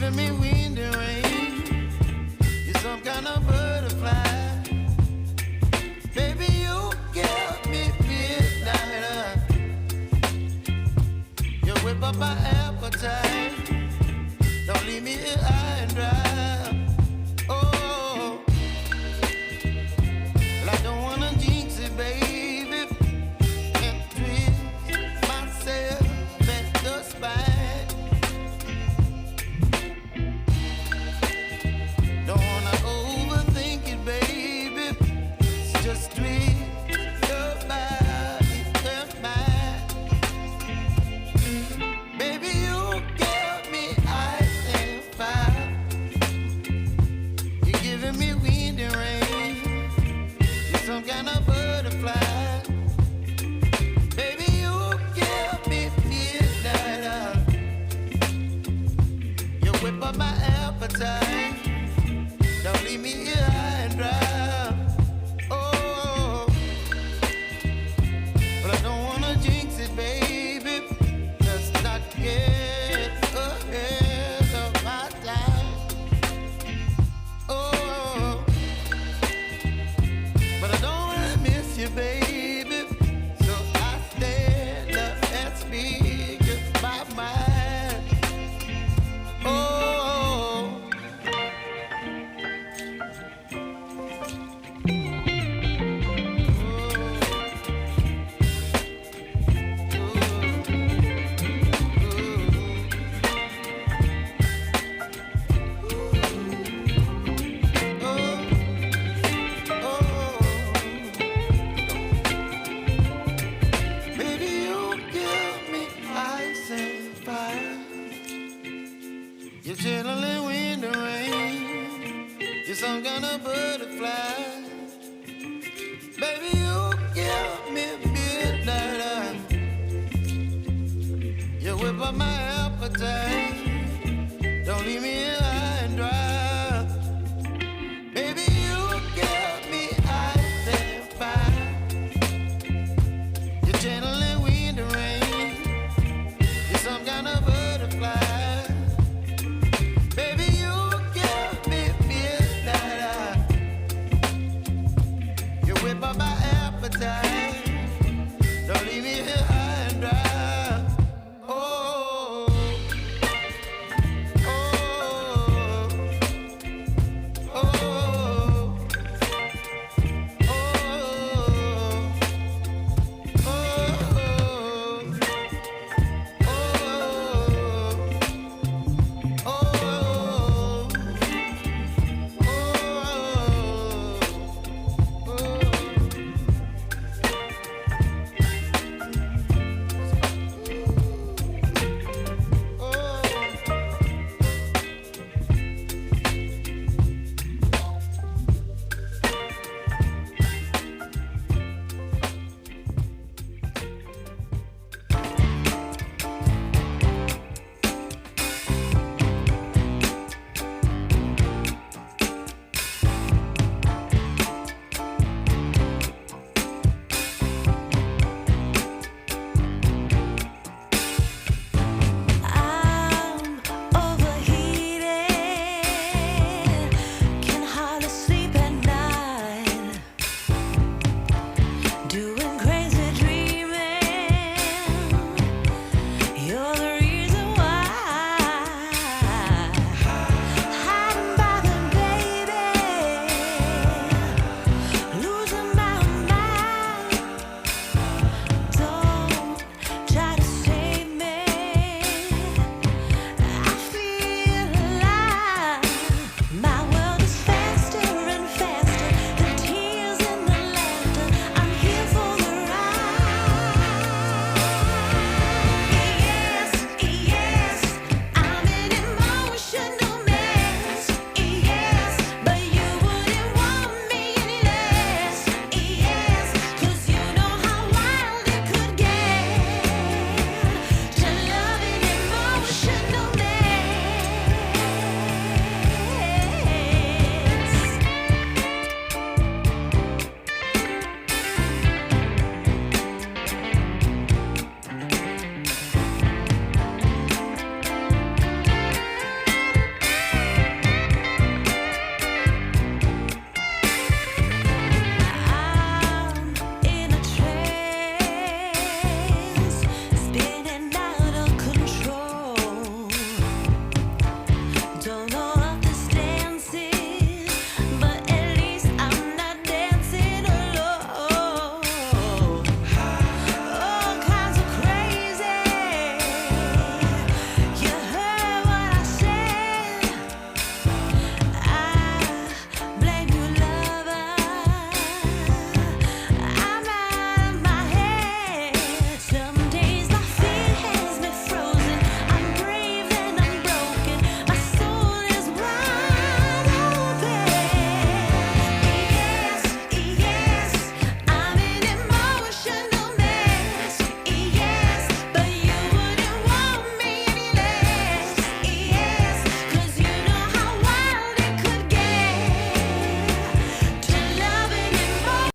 giving me wind and rain. You're some kind of butterfly. Baby, you give me midnight. You whip up my appetite. Don't leave me here high and dry. Oh, well, I don't wanna jinx it, baby, and twist myself at the spine. Don't wanna overthink it, baby. It's just twist your body and mine. Baby, you give me ice and fire. You're giving me wind and rain. You're some kind of butterfly. Baby, you give me midnight. You whip up my appetite. Don't leave me here high and dry. Oh, but I don't wanna jinx it, baby. Let's not get ahead of my time. Oh, but I don't wanna miss you, baby. So I stand up and speak my mind. Oh. Baby, you give me ice and fire. You're chilling wind and rain. You're some kind of butterfly. Baby, you give me midnight. You whip up my appetite. Don't leave me